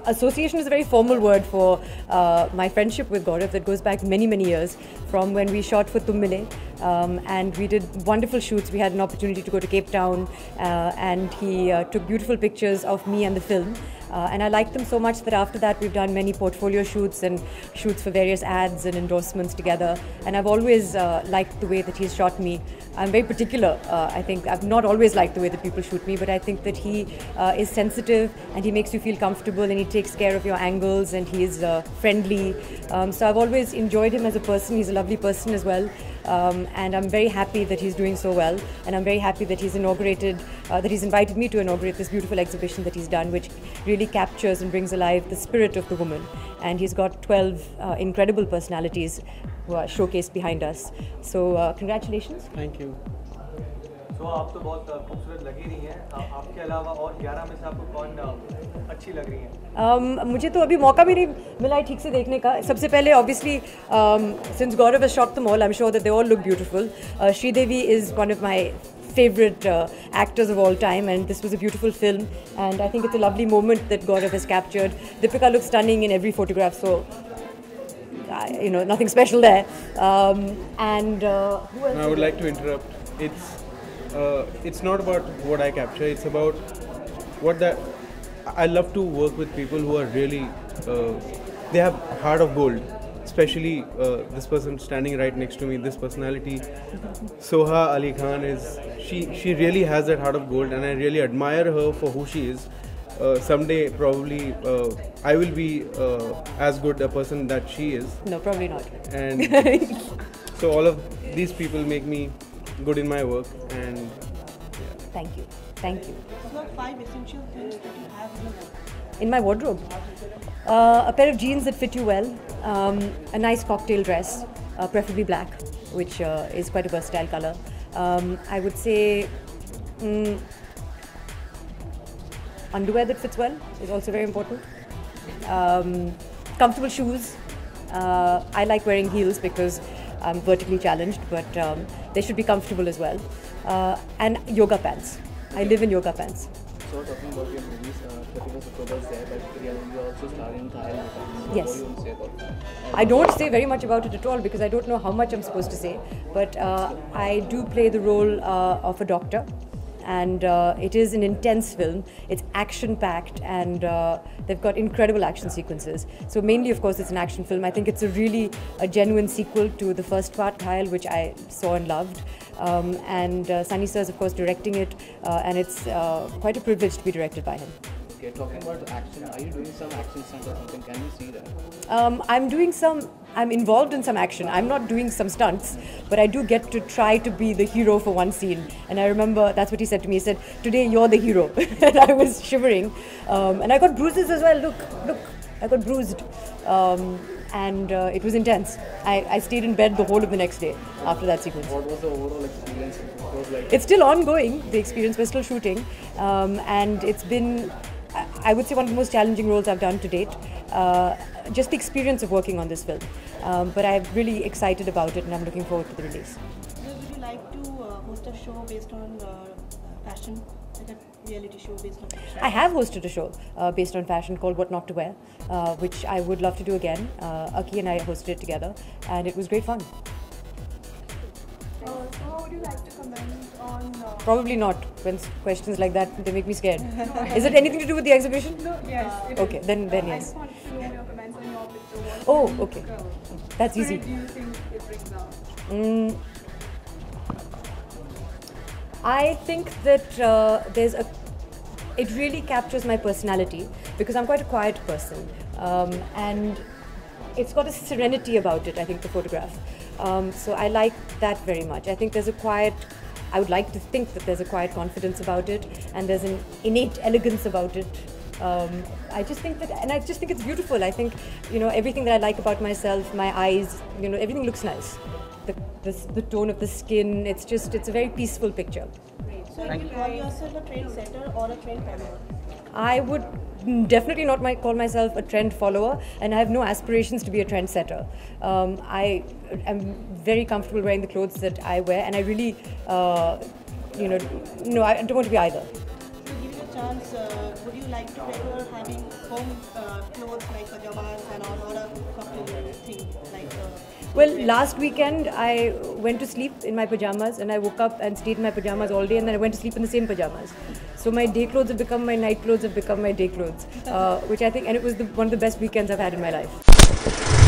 Association is a very formal word for my friendship with Gaurav that goes back many, many years, from when we shot for Tum Mile, and we did wonderful shoots. We had an opportunity to go to Cape Town, and he took beautiful pictures of me and the film. And I liked them so much that after that we've done many portfolio shoots and shoots for various ads and endorsements together. And I've always liked the way that he's shot me. I'm very particular. I think I've not always liked the way that people shoot me, but I think that he is sensitive and he makes you feel comfortable and he takes care of your angles and he is friendly. So I've always enjoyed him as a person. He's a lovely person as well. And I'm very happy that he's doing so well, and I'm very happy that he's invited me to inaugurate this beautiful exhibition that he's done, which really captures and brings alive the spirit of the woman. And he's got 12 incredible personalities who are showcased behind us. So congratulations. Thank you. तो आप तो बहुत खूबसूरत लगी रही हैं। आपके अलावा और 11 में से आपको कौन अच्छी लग रही है? मुझे तो अभी मौका भी नहीं मिला है ठीक से देखने का। सबसे पहले obviously since Gaurav has shot them all, I'm sure that they all look beautiful. Sridevi is one of my favorite actors of all time, and this was a beautiful film, and I think it's a lovely moment that Gaurav has captured. Deepika looks stunning in every photograph, so you know, nothing special there. And who else? I would like to interrupt. It's not about what I capture, it's about I love to work with people who are really, they have heart of gold. Especially this person standing right next to me, this personality, Soha Ali Khan, she really has that heart of gold, and I really admire her for who she is. Someday probably I will be as good a person that she is. No, probably not. And so all of these people make me good in my work, and yeah. Thank you. Thank you. What 5 essential things that you have in my wardrobe? A pair of jeans that fit you well, a nice cocktail dress, preferably black, which is quite a versatile color. I would say underwear that fits well is also very important. Comfortable shoes. I like wearing heels because I'm vertically challenged, but they should be comfortable as well. And yoga pants. I live in yoga pants. So talking about your movies, 31st October is there, but you also star in Thailand. So yes. What do you want to say about that? I don't say very much about it at all because I don't know how much I'm supposed to say. But I do play the role of a doctor, and it is an intense film. It's action-packed, and they've got incredible action sequences. So mainly, of course, it's an action film. I think it's a genuine sequel to the first part, Ghayal, which I saw and loved. And Sunny Sir is, of course, directing it, and it's quite a privilege to be directed by him. Okay, talking about action, are you doing some action stunts or something? Can you see that? I'm involved in some action. I'm not doing some stunts, but I do get to try to be the hero for one scene. And I remember that's what he said to me. He said, "Today you're the hero." And I was shivering. And I got bruises as well. Look, I got bruised. And it was intense. I stayed in bed the whole of the next day after that sequence. What was the overall experience? It was like it's still ongoing, the experience. We're still shooting. And it's been, I would say, one of the most challenging roles I've done to date. Just the experience of working on this film. But I'm really excited about it, and I'm looking forward to the release. Would you like to host a show based on fashion, like a reality show based on fashion? I have hosted a show based on fashion called What Not to Wear, which I would love to do again. Aki and I hosted it together, and it was great fun. So how would you like to comment on... Probably not. When questions like that, they make me scared. Is it anything to do with the exhibition? No, yes. Okay, then I yes. just wanted to know your comments on your picture. Oh, okay. That's easy. What do you think it brings out? I think that it really captures my personality because I'm quite a quiet person, and it's got a serenity about it, I think, the photograph. So I like that very much. I think I would like to think that there's a quiet confidence about it, and there's an innate elegance about it. I just think it's beautiful. I think, everything that I like about myself, my eyes, everything looks nice. The tone of the skin, it's a very peaceful picture. So you call yourself a trendsetter or a trend follower? I would definitely not call myself a trend follower, and I have no aspirations to be a trendsetter. I am very comfortable wearing the clothes that I wear, and I really, no, I don't want to be either. So, give you a chance, would you like to prefer having home clothes like pajamas and all, or a couple thing like? Well, last weekend I went to sleep in my pajamas, and I woke up and stayed in my pajamas all day, and then I went to sleep in the same pajamas. So my day clothes have become my night clothes, have become my day clothes, which I think, and it was one of the best weekends I've had in my life.